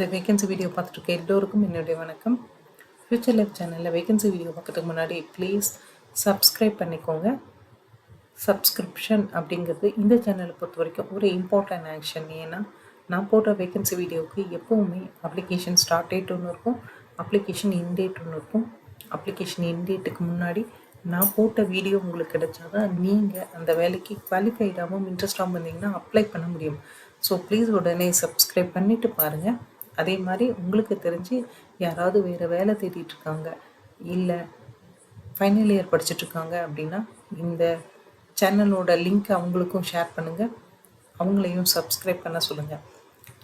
இந்த vacancy video பார்த்துட்டு எல்லோருக்கும் என்னுடைய வணக்கம். ஃபியூச்சர் லைஃப் சேனலில் வேகன்சி வீடியோ பார்க்கறதுக்கு முன்னாடி ப்ளீஸ் சப்ஸ்கிரைப் பண்ணிக்கோங்க. சப்ஸ்கிரிப்ஷன் அப்படிங்கிறது இந்த சேனலை பொறுத்த வரைக்கும் ஒரு இம்பார்ட்டன்ட் ஆக்ஷன். ஏன்னா நான் போடுற வேகன்சி வீடியோவுக்கு எப்போவுமே அப்ளிகேஷன் ஸ்டார்ட் டேட் ஒன்று இருக்கும், அப்ளிகேஷன் இன் டேட் ஒன்று இருக்கும். அப்ளிகேஷன் இன் டேட்டுக்கு முன்னாடி நான் போட்ட வீடியோ உங்களுக்கு கிடைச்சாதான் நீங்கள் அந்த வேலைக்கு குவாலிஃபைடாகவும் இன்ட்ரெஸ்டாகவும் இருந்தீங்கன்னா அப்ளை பண்ண முடியும். ஸோ ப்ளீஸ் உடனே சப்ஸ்கிரைப் பண்ணிவிட்டு பாருங்கள். அதே மாதிரி உங்களுக்கு தெரிஞ்சு யாராவது வேறு வேலை தேடிட்டுருக்காங்க, இல்லை ஃபைனல் இயர் படிச்சுட்ருக்காங்க அப்படின்னா இந்த சேனலோட லிங்க்கை அவங்களுக்கும் ஷேர் பண்ணுங்கள், அவங்களையும் சப்ஸ்கிரைப் பண்ண சொல்லுங்கள்.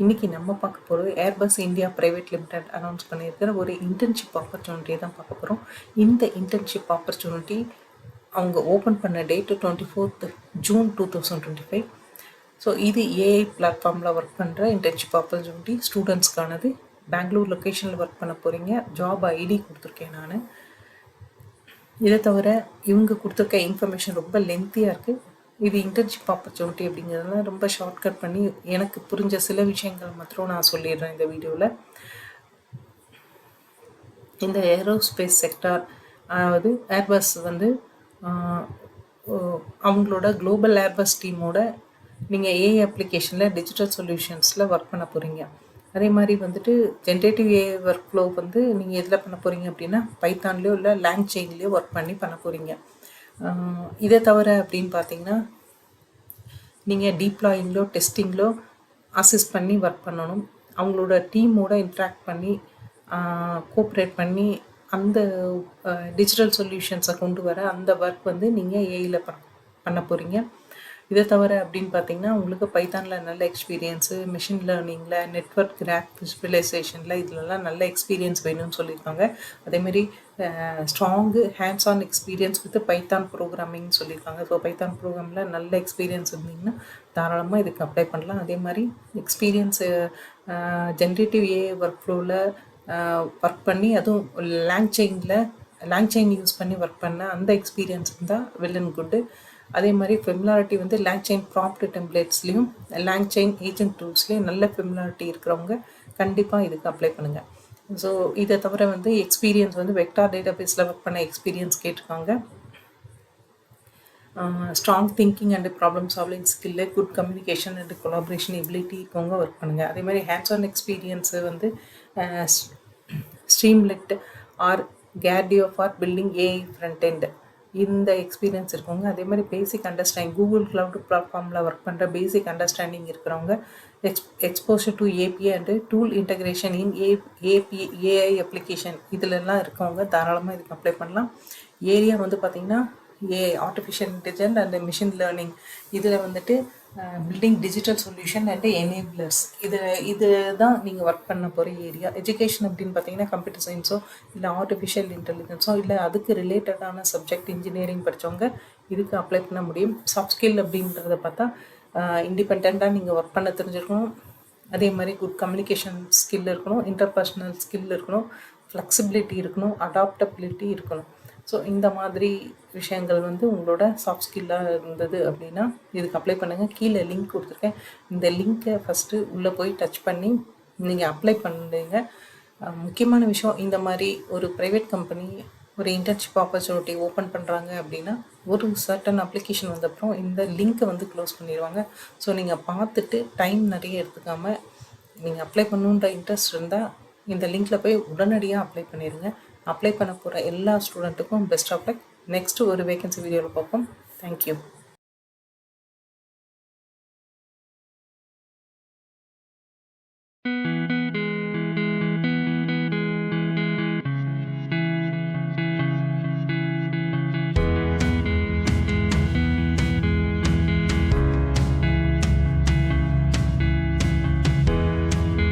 இன்றைக்கி நம்ம பார்க்க போகிறது Airbus India private limited announce பண்ணியிருக்கிற ஒரு இன்டர்ன்ஷிப் ஆப்பர்ச்சுனிட்டியை தான் பார்க்க போகிறோம். இந்த இன்டர்ன்ஷிப் ஆப்பர்ச்சுனிட்டி அவங்க ஓப்பன் பண்ண டேட்டு 24th June 2025. ஸோ இது ஏஐ பிளாட்ஃபார்மில் ஒர்க் பண்ணுற இன்டர்ன்ஷிப் ஆப்பர்ச்சுனிட்டி ஸ்டூடெண்ட்ஸ்க்கானது. பெங்களூர் லொக்கேஷனில் ஒர்க் பண்ண போகிறீங்க. ஜாப் ஐடி கொடுத்துருக்கேன் நான். இதை தவிர இவங்க கொடுத்துருக்க இன்ஃபர்மேஷன் ரொம்ப லென்த்தியாக இருக்குது. இது இன்டர்ன்ஷிப் ஆப்பர்ச்சுனிட்டி அப்படிங்கிறதுனால ரொம்ப ஷார்ட்கட் பண்ணி எனக்கு புரிஞ்ச சில விஷயங்கள் மாத்திரம் நான் சொல்லிடுறேன் இந்த வீடியோவில். இந்த ஏரோஸ்பேஸ் செக்டார், அதாவது ஏர்பஸ் வந்து அவங்களோட குளோபல் ஏர்பஸ் டீமோட நீங்கள் ஏஐ அப்ளிகேஷனில் டிஜிட்டல் சொல்யூஷன்ஸில் ஒர்க் பண்ண போகிறீங்க. அதே மாதிரி வந்துட்டு ஜென்ரேட்டிவ் ஏஐ ஒர்க் ஃப்ளோ வந்து நீங்கள் எதில் பண்ண போகிறீங்க அப்படின்னா பைத்தான்லேயோ இல்லை லாங்செயின்லேயோ ஒர்க் பண்ண போகிறீங்க. இதை தவிர அப்படின்னு பார்த்தீங்கன்னா நீங்கள் டீப்ளாயிங்லோ டெஸ்டிங்லோ அசிஸ்ட் பண்ணி ஒர்க் பண்ணணும். அவங்களோட டீமோட இன்ட்ராக்ட் பண்ணி கோஆப்ரேட் பண்ணி அந்த டிஜிட்டல் சொல்யூஷன்ஸை கொண்டு வர அந்த ஒர்க் வந்து நீங்கள் ஏஐயில் பண்ண போகிறீங்க. இதை தவிர அப்படின்னு பார்த்தீங்கன்னா உங்களுக்கு பைத்தானில் நல்ல எக்ஸ்பீரியன்ஸு, மிஷின் லேர்னிங்கில், நெட்வொர்க் கிராஃப் விசுவலைசேஷனில் இதிலெல்லாம் நல்ல எக்ஸ்பீரியன்ஸ் வேணும்னு சொல்லியிருக்காங்க. அதேமாரி strong hands on experience with Python ப்ரோக்ராமிங்னு சொல்லியிருக்காங்க. ஸோ பைத்தான் ப்ரோக்ராமில் நல்ல எக்ஸ்பீரியன்ஸ் இருந்தீங்கன்னா தாராளமாக இதுக்கு அப்ளை பண்ணலாம். அதே மாதிரி எக்ஸ்பீரியன்ஸு ஜென்ரேட்டிவ் ஏஐ ஒர்க் ஃப்ளோவில் ஒர்க் பண்ணி, அதுவும் லாங்செயின் யூஸ் பண்ணி ஒர்க் பண்ண அந்த எக்ஸ்பீரியன்ஸ் இருந்தால் வெல் அண்ட் குட்டு. அதே மாதிரி ஃபெமிலாரிட்டி வந்து லாங்செயின் ப்ராம்ப்ட் டெம்ப்ளேட்ஸ்லேயும் லாங்செயின் ஏஜென்ட் டூல்ஸ்லேயும் நல்ல ஃபெமிலாரிட்டி இருக்கிறவங்க கண்டிப்பாக இதுக்கு அப்ளை பண்ணுங்கள். ஸோ இதை தவிர வந்து எக்ஸ்பீரியன்ஸ் வந்து வெக்டார் டேட்டாபேஸில் ஒர்க் பண்ண எக்ஸ்பீரியன்ஸ் கேட்டிருக்காங்க. Strong thinking and problem solving skill, good communication and collaboration ability இருக்கவங்க ஒர்க் பண்ணுங்கள். அதே மாதிரி ஹேண்ட்ஸ் ஆன் எக்ஸ்பீரியன்ஸு வந்து Streamlit or Gradio for building AI front end, இந்த எக்ஸ்பீரியன்ஸ் இருக்கவங்க. அதே மாதிரி பேசிக் அண்டர்ஸ்டாண்டிங், கூகுள் க்ளவுட் பிளாட்ஃபார்மில் ஒர்க் பண்ணுற பேசிக் அண்டர்ஸ்டாண்டிங் இருக்கிறவங்க, exposure to API and tool integration in AI application இதிலெல்லாம் இருக்கவங்க தாராளமாக இதுக்கு அப்ளை பண்ணலாம். ஏரியா வந்து பார்த்திங்கன்னா AI artificial intelligence and machine learning, இதில் வந்துட்டு building digital solution and enablers, இது தான் நீங்கள் ஒர்க் பண்ண போகிற ஏரியா. எஜுகேஷன் அப்படின்னு பார்த்தீங்கன்னா கம்ப்யூட்டர் சயின்ஸோ இல்லை ஆர்டிஃபிஷியல் இன்டெலிஜென்ஸோ இல்லை அதுக்கு ரிலேட்டடான சப்ஜெக்ட் இன்ஜினியரிங் படித்தவங்க இதுக்கு அப்ளை பண்ண முடியும். சாஃப்ட் ஸ்கில் அப்படின்றத பார்த்தா இண்டிபெண்ட்டாக நீங்கள் ஒர்க் பண்ண தெரிஞ்சிருக்கணும். அதே மாதிரி குட் கம்யூனிகேஷன் ஸ்கில் இருக்கணும், இன்டர்பர்சனல் ஸ்கில் இருக்கணும், ஃப்ளெக்சிபிலிட்டி இருக்கணும், அடாப்டபிலிட்டி இருக்கணும். ஸோ இந்த மாதிரி விஷயங்கள் வந்து உங்களோட சாஃப்ட் ஸ்கில்லாக இருந்தது அப்படின்னா இதுக்கு அப்ளை பண்ணுங்கள். கீழே லிங்க் கொடுத்துருக்கேன். இந்த லிங்க்கை ஃபஸ்ட்டு உள்ளே போய் டச் பண்ணி நீங்கள் அப்ளை பண்ணுறீங்க. முக்கியமான விஷயம், இந்த மாதிரி ஒரு ப்ரைவேட் கம்பெனி ஒரு இன்டர்ன்ஷிப் ஆப்பர்ச்சுனிட்டி ஓப்பன் பண்ணுறாங்க அப்படின்னா ஒரு சர்டன் அப்ளிகேஷன் வந்தப்புறம் இந்த லிங்க்கை வந்து க்ளோஸ் பண்ணிடுவாங்க. ஸோ நீங்கள் பார்த்துட்டு டைம் நிறைய எடுத்துக்காமல் நீங்கள் அப்ளை பண்ணணுன்ற இன்ட்ரெஸ்ட் இருந்தால் இந்த லிங்க்கில் போய் உடனடியாக அப்ளை பண்ணிடுங்க. அப்ளை பண்ண போகிற எல்லா ஸ்டூடெண்ட்டுக்கும் பெஸ்ட் ஆஃப் லக். நெக்ஸ்ட்டு ஒரு வேகன்சி வீடியோவில் பார்ப்போம். தேங்க்யூ.